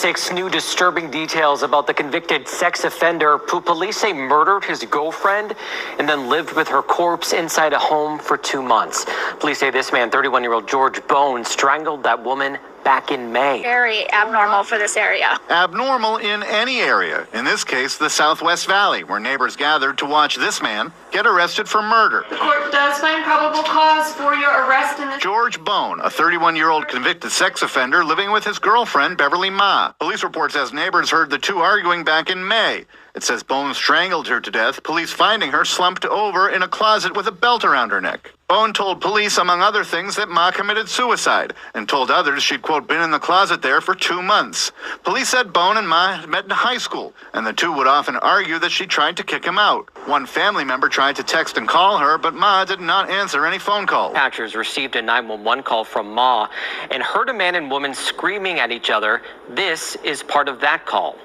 6 new disturbing details about the convicted sex offender who police say murdered his girlfriend and then lived with her corpse inside a home for 2 months. Police say this man, 31-year-old George Bone, strangled that woman back in May. Very abnormal for this area. Abnormal in any area. In this case, the Southwest Valley, where neighbors gathered to watch this man get arrested for murder. The court does find probable cause for your arrest in this. George Bone, a 31-year-old convicted sex offender living with his girlfriend, Beverly Ma. Police report says neighbors heard the two arguing back in May. It says Bone strangled her to death, police finding her slumped over in a closet with a belt around her neck. Bone told police, among other things, that Ma committed suicide and told others she'd, quote, been in the closet there for 2 months. Police said Bone and Ma had met in high school, and the two would often argue that she tried to kick him out. One family member tried to text and call her, but Ma did not answer any phone calls. Dispatchers received a 911 call from Ma and heard a man and woman screaming at each other. This is part of that call.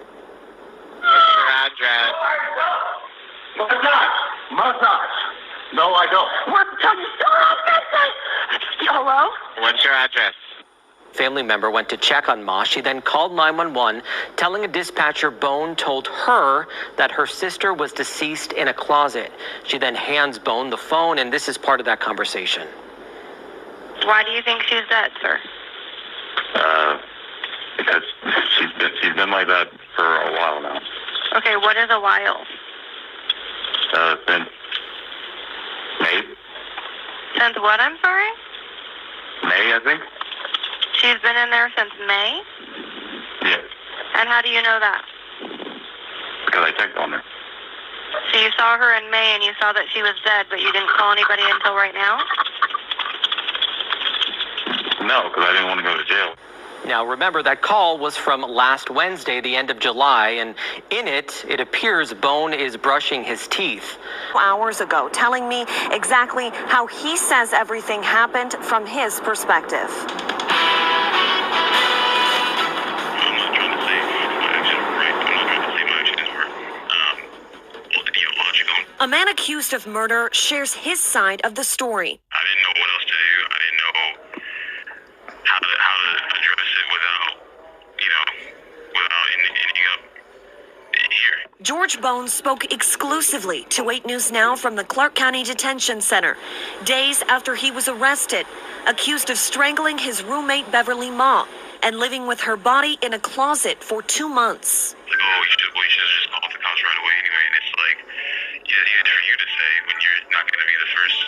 What's your address? Massage. No, I don't. What? Tell you so Hello? What's your address? Family member went to check on Ma. She then called 911, telling a dispatcher Bone told her that her sister was deceased in a closet. She then hands Bone the phone, and this is part of that conversation. Why do you think she's dead, sir? Because she's been like that for a while now. Okay, what is a while? Since May. Since what, I'm sorry? May, I think. She's been in there since May? Yes. And how do you know that? Because I checked on her. So you saw her in May and you saw that she was dead, but you didn't call anybody until right now? No, because I didn't want to go to jail. Now, remember, that call was from last Wednesday, the end of July, and in it, it appears Bone is brushing his teeth. Hours ago, telling me exactly how he says everything happened from his perspective. A man accused of murder shares his side of the story. I didn't know what else to do. I didn't know how to address it without ending up here. George Bone spoke exclusively to 8 News Now from the Clark County Detention Center, days after he was arrested, accused of strangling his roommate Beverly Ma and living with her body in a closet for 2 months. Like, oh, you should just call the cops right away anyway. And it's like, yeah, it's for you to say when you're not going to be the first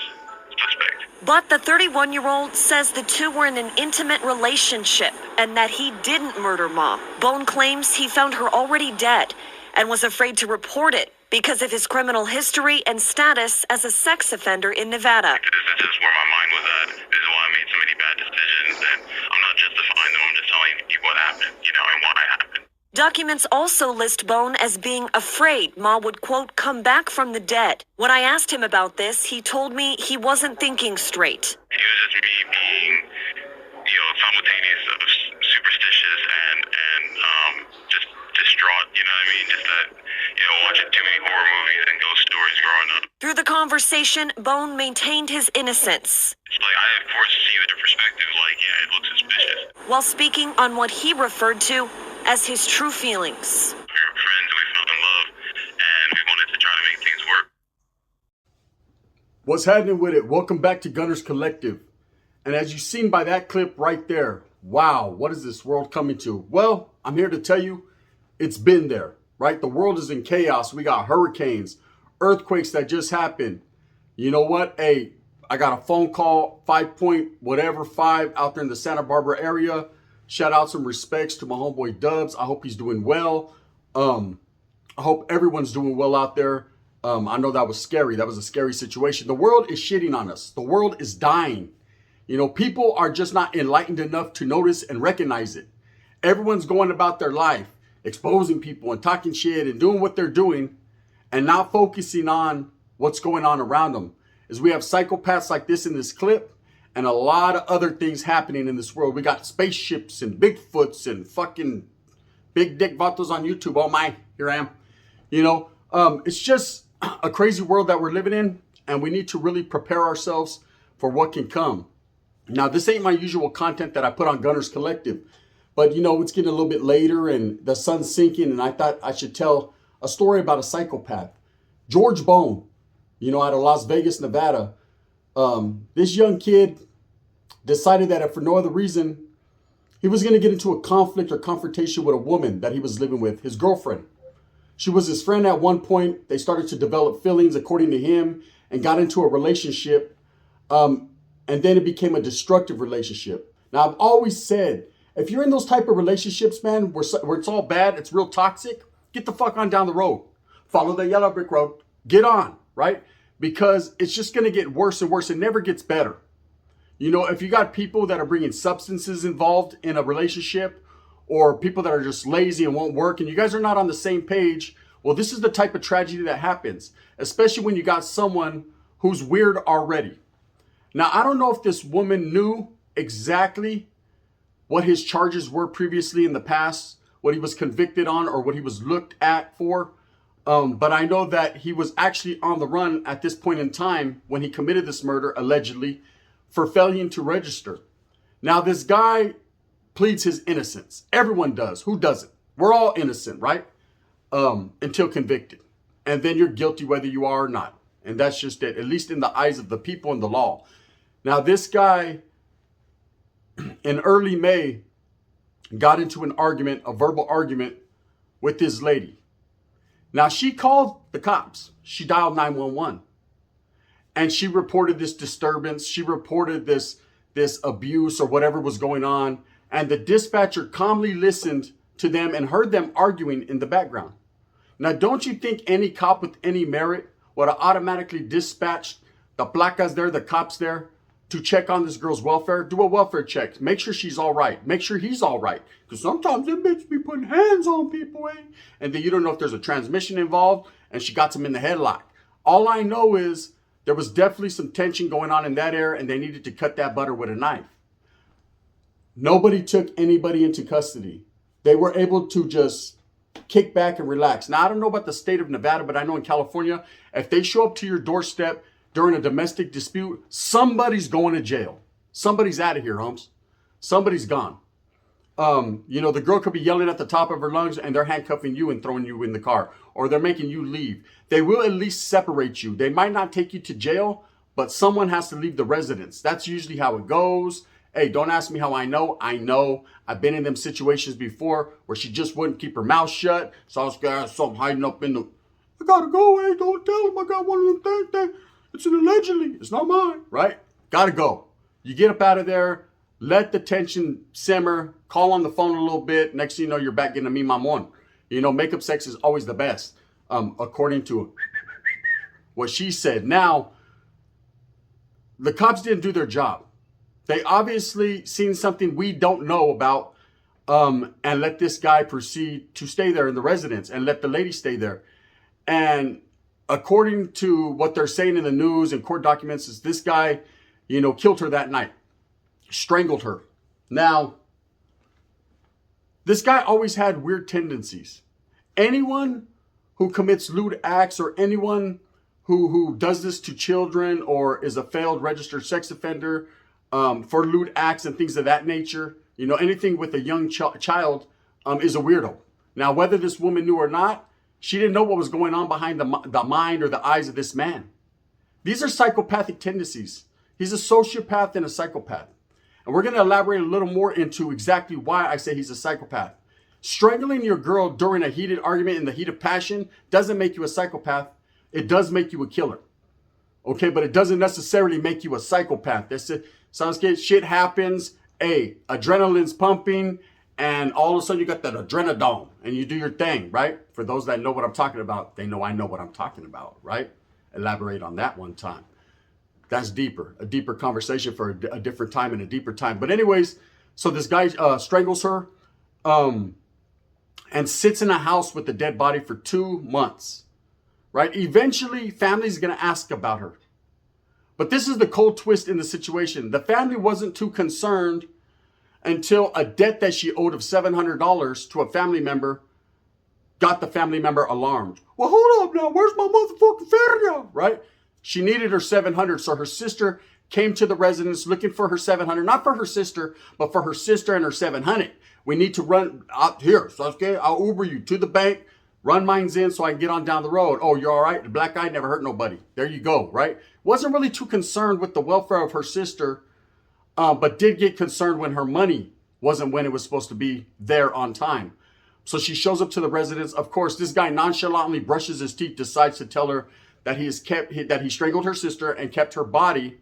suspect. But the 31-year-old says the two were in an intimate relationship and that he didn't murder Ma. Bone claims he found her already dead and was afraid to report it because of his criminal history and status as a sex offender in Nevada. This is where my mind was at. This is why I made so many bad decisions, and I'm not justifying them. I'm just telling you what happened, and why it happened. Documents also list Bone as being afraid Ma would, quote, come back from the dead. When I asked him about this, he told me he wasn't thinking straight. It was just me being, simultaneous of superstitious and just distraught, you know what I mean? Just that, watching too many horror movies and ghost stories growing up. Through the conversation, Bone maintained his innocence. It's like, I, of course, see the perspective, it looks suspicious. While speaking on what he referred to as his true feelings. We were friends, we fell in love, and we wanted to try to make things work. What's happening with it? Welcome back to Gunners Collective. And as you've seen by that clip right there, wow, what is this world coming to? Well, I'm here to tell you, it's been there, right? The world is in chaos. We got hurricanes, earthquakes that just happened. You know what? Hey, I got a phone call, 5.5 out there in the Santa Barbara area. Shout out some respects to my homeboy Dubs. I hope he's doing well. I hope everyone's doing well out there. I know that was scary. That was a scary situation. The world is shitting on us. The world is dying. People are just not enlightened enough to notice and recognize it. Everyone's going about their life, exposing people and talking shit and doing what they're doing and not focusing on what's going on around them. As we have psychopaths like this in this clip, and a lot of other things happening in this world. We got spaceships and Bigfoots and fucking big dick vatos on YouTube. Oh my, here I am. It's just a crazy world that we're living in, and we need to really prepare ourselves for what can come. Now, this ain't my usual content that I put on Gunners Collective, But, you know, it's getting a little bit later and the sun's sinking. And I thought I should tell a story about a psychopath. George Bone, you know, out of Las Vegas, Nevada. This young kid decided that if for no other reason, he was going to get into a conflict or confrontation with a woman that he was living with, his girlfriend. She was his friend at one point. They started to develop feelings, according to him, and got into a relationship. And then it became a destructive relationship. Now, I've always said, if you're in those type of relationships, man, where it's all bad, it's real toxic, get the fuck on down the road. Follow the yellow brick road. Get on, right? Because it's just going to get worse and worse. It never gets better. You know, if you got people that are bringing substances involved in a relationship, or people that are just lazy and won't work, and you guys are not on the same page, well, this is the type of tragedy that happens, especially when you got someone who's weird already. Now, I don't know if this woman knew exactly what his charges were previously in the past, what he was convicted on, or what he was looked at for. But I know that he was actually on the run at this point in time when he committed this murder, allegedly, for failing to register. Now, this guy pleads his innocence. Everyone does. Who doesn't? We're all innocent, right? Until convicted. And then you're guilty whether you are or not. And that's just it, at least in the eyes of the people and the law. Now, this guy, in early May, got into an argument, a verbal argument with this lady. Now, she called the cops. She dialed 911. And she reported this disturbance. She reported this abuse or whatever was going on. And the dispatcher calmly listened to them and heard them arguing in the background. Now, don't you think any cop with any merit would have automatically dispatched the placas there, the cops there, to check on this girl's welfare? Do a welfare check. Make sure she's all right. Make sure he's all right. Because sometimes them bitches be putting hands on people, eh? And then you don't know if there's a transmission involved and she got them in the headlock. All I know is there was definitely some tension going on in that area and they needed to cut that butter with a knife. Nobody took anybody into custody. They were able to just kick back and relax. Now, I don't know about the state of Nevada, but I know in California, if they show up to your doorstep during a domestic dispute, somebody's going to jail. Somebody's out of here, Holmes. Somebody's gone. You know, the girl could be yelling at the top of her lungs and they're handcuffing you and throwing you in the car, or they're making you leave. They will at least separate you. They might not take you to jail, but someone has to leave the residence. That's usually how it goes. Hey, don't ask me how I know. I know. I've been in them situations before where she just wouldn't keep her mouth shut. So I was scared, something hiding up in the, I gotta go, hey, don't tell him I got one of them things. It's an allegedly. It's not mine, right? Gotta go. You get up out of there, let the tension simmer, call on the phone a little bit. Next thing you know, you're back getting a me mamon. You know, makeup sex is always the best, according to what she said. Now, the cops didn't do their job. They obviously seen something we don't know about, and let this guy proceed to stay there in the residence and let the lady stay there. And according to what they're saying in the news and court documents, is this guy, you know, killed her that night, strangled her. Now, this guy always had weird tendencies. Anyone who commits lewd acts or anyone who does this to children or is a failed registered sex offender, for lewd acts and things of that nature, you know, anything with a young child is a weirdo. Now, whether this woman knew or not, she didn't know what was going on behind the mind or the eyes of this man. These are psychopathic tendencies. He's a sociopath and a psychopath. And we're going to elaborate a little more into exactly why I say he's a psychopath. Strangling your girl during a heated argument in the heat of passion doesn't make you a psychopath. It does make you a killer. Okay, but it doesn't necessarily make you a psychopath. That's it. Sounds good. Shit happens. Hey, adrenaline's pumping, and all of a sudden you got that adrenodome, and you do your thing, right? For those that know what I'm talking about, they know I know what I'm talking about, right? Elaborate on that one time. That's deeper, a deeper conversation for a different time and a deeper time. But anyways, so this guy strangles her and sits in a house with the dead body for 2 months, right? Eventually, family's going to ask about her. But this is the cold twist in the situation. The family wasn't too concerned until a debt that she owed of $700 to a family member got the family member alarmed. Well, hold up now. Where's my motherfucking feria? Right? She needed her $700. So her sister came to the residence looking for her $700. Not for her sister, but for her sister and her $700. We need to run out here. So okay, I'll Uber you to the bank. Run mines in so I can get on down the road. Oh, you're all right? The black guy never hurt nobody. There you go, right? Wasn't really too concerned with the welfare of her sister, but did get concerned when her money wasn't when it was supposed to be there on time. So she shows up to the residence. Of course, this guy nonchalantly brushes his teeth, decides to tell her that he strangled her sister and kept her body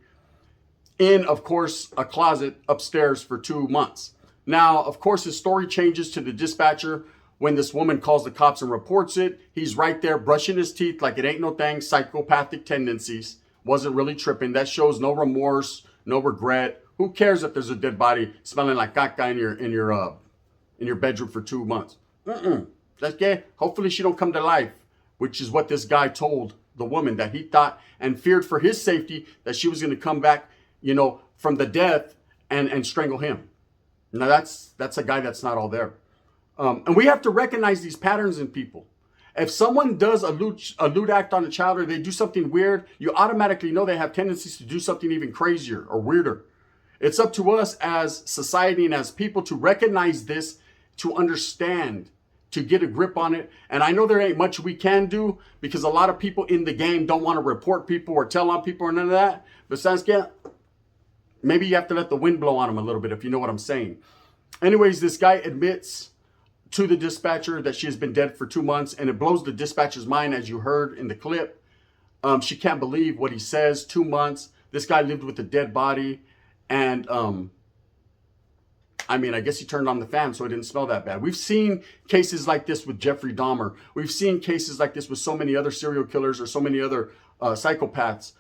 in, of course, a closet upstairs for 2 months. Now, of course, his story changes to the dispatcher when this woman calls the cops and reports it. He's right there brushing his teeth like it ain't no thing. Psychopathic tendencies. Wasn't really tripping. That shows no remorse, no regret. Who cares if there's a dead body smelling like caca in your bedroom for 2 months? That's gay. Hopefully she don't come to life, which is what this guy told the woman, that he thought and feared for his safety that she was going to come back, from the death and strangle him. Now that's a guy that's not all there. And we have to recognize these patterns in people. If someone does a lewd act on a child, or they do something weird, you automatically know they have tendencies to do something even crazier or weirder. It's up to us as society and as people to recognize this, to understand, to get a grip on it. And I know there ain't much we can do, because a lot of people in the game don't want to report people or tell on people or none of that. But Saskia, maybe you have to let the wind blow on them a little bit, if you know what I'm saying. Anyways, this guy admits to the dispatcher that she has been dead for 2 months, and it blows the dispatcher's mind, as you heard in the clip. She can't believe what he says. 2 months. This guy lived with a dead body, and I guess he turned on the fan so it didn't smell that bad. We've seen cases like this with Jeffrey Dahmer. We've seen cases like this with so many other serial killers or so many other psychopaths.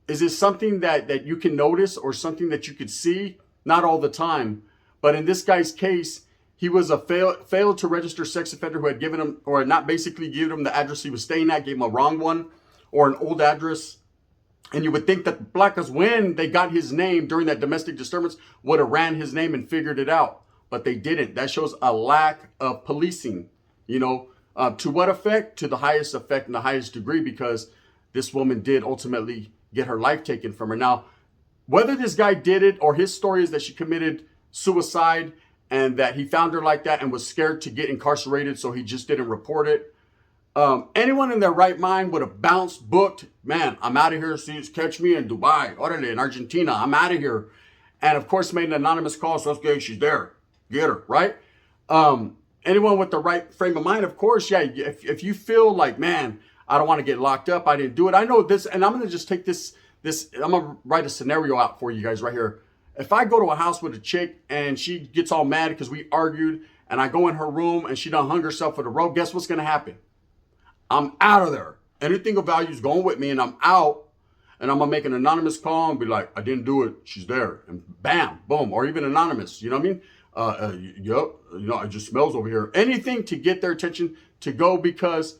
Is this something that you can notice, or something that you could see? Not all the time, but in this guy's case, he was a failed to register sex offender who had given him, or not basically given him the address he was staying at, gave him a wrong one or an old address. And you would think that the Blackas, when they got his name during that domestic disturbance, would have ran his name and figured it out. But they didn't. That shows a lack of policing. To what effect? To the highest effect and the highest degree, because this woman did ultimately get her life taken from her. Now, whether this guy did it or his story is that she committed suicide and that he found her like that and was scared to get incarcerated, so he just didn't report it. Anyone in their right mind would have bounced, booked, man, I'm out of here. See, catch me in Dubai, orale, in Argentina, I'm out of here. And of course, made an anonymous call, so okay, she's there. Get her, right? Anyone with the right frame of mind, of course, yeah, if you feel like, man, I don't want to get locked up, I didn't do it. I know this, and I'm going to just take this, I'm going to write a scenario out for you guys right here. If I go to a house with a chick and she gets all mad because we argued, and I go in her room and she done hung herself with a rope, guess what's going to happen? I'm out of there. Anything of value is going with me, and I'm out, and I'm going to make an anonymous call and be like, I didn't do it. She's there. And bam, boom. Or even anonymous. You know what I mean? Yep. It just smells over here. Anything to get their attention to go, because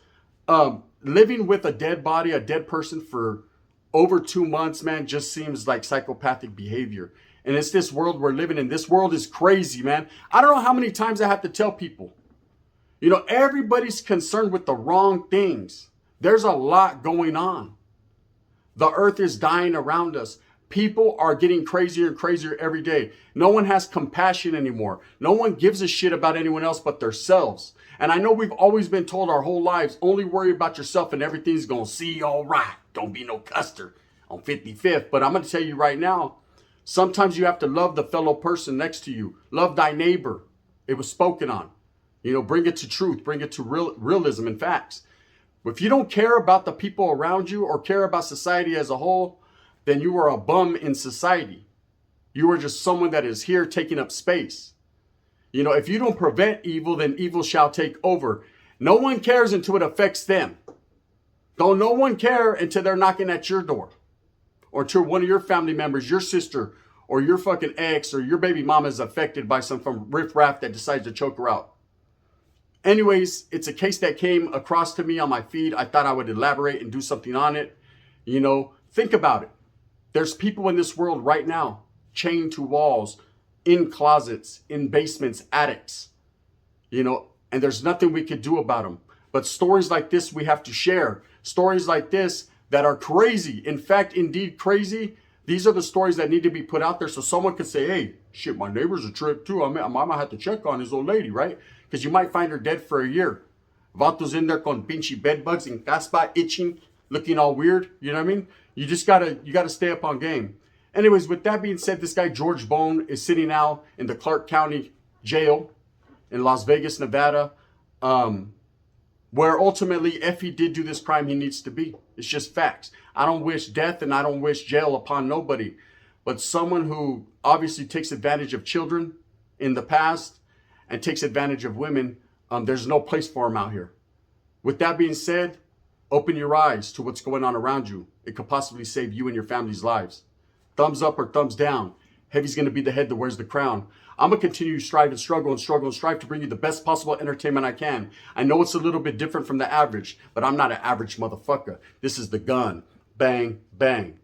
living with a dead body, a dead person for over 2 months, man, just seems like psychopathic behavior. And it's this world we're living in. This world is crazy, man. I don't know how many times I have to tell people. Everybody's concerned with the wrong things. There's a lot going on. The earth is dying around us. People are getting crazier and crazier every day. No one has compassion anymore. No one gives a shit about anyone else but themselves. And I know we've always been told our whole lives, only worry about yourself and everything's going to see all right. Don't be no custer on 55th. But I'm going to tell you right now, sometimes you have to love the fellow person next to you. Love thy neighbor. It was spoken on. Bring it to truth. Bring it to realism and facts. If you don't care about the people around you or care about society as a whole, then you are a bum in society. You are just someone that is here taking up space. If you don't prevent evil, then evil shall take over. No one cares until it affects them. Don't no one care until they're knocking at your door, or until one of your family members, your sister, or your fucking ex, or your baby mama is affected by some from riffraff that decides to choke her out. Anyways, it's a case that came across to me on my feed. I thought I would elaborate and do something on it. Think about it. There's people in this world right now chained to walls, in closets, in basements, attics, and there's nothing we could do about them. But stories like this we have to share. Stories like this that are crazy. In fact, indeed crazy. These are the stories that need to be put out there so someone could say, hey, shit, my neighbor's a trip too. I might have to check on his old lady, right? Because you might find her dead for a year. Vato's in there con pinche bed bugs and caspa itching, looking all weird. You know what I mean? You gotta stay up on game. Anyways, with that being said, this guy George Bone is sitting now in the Clark County Jail in Las Vegas, Nevada, where ultimately, if he did do this crime, he needs to be. It's just facts. I don't wish death and I don't wish jail upon nobody. But someone who obviously takes advantage of children in the past and takes advantage of women, there's no place for him out here. With that being said, open your eyes to what's going on around you. It could possibly save you and your family's lives. Thumbs up or thumbs down. Heavy's going to be the head that wears the crown. I'm going to continue to strive and struggle and struggle and strive to bring you the best possible entertainment I can. I know it's a little bit different from the average, but I'm not an average motherfucker. This is the gun. Bang, bang.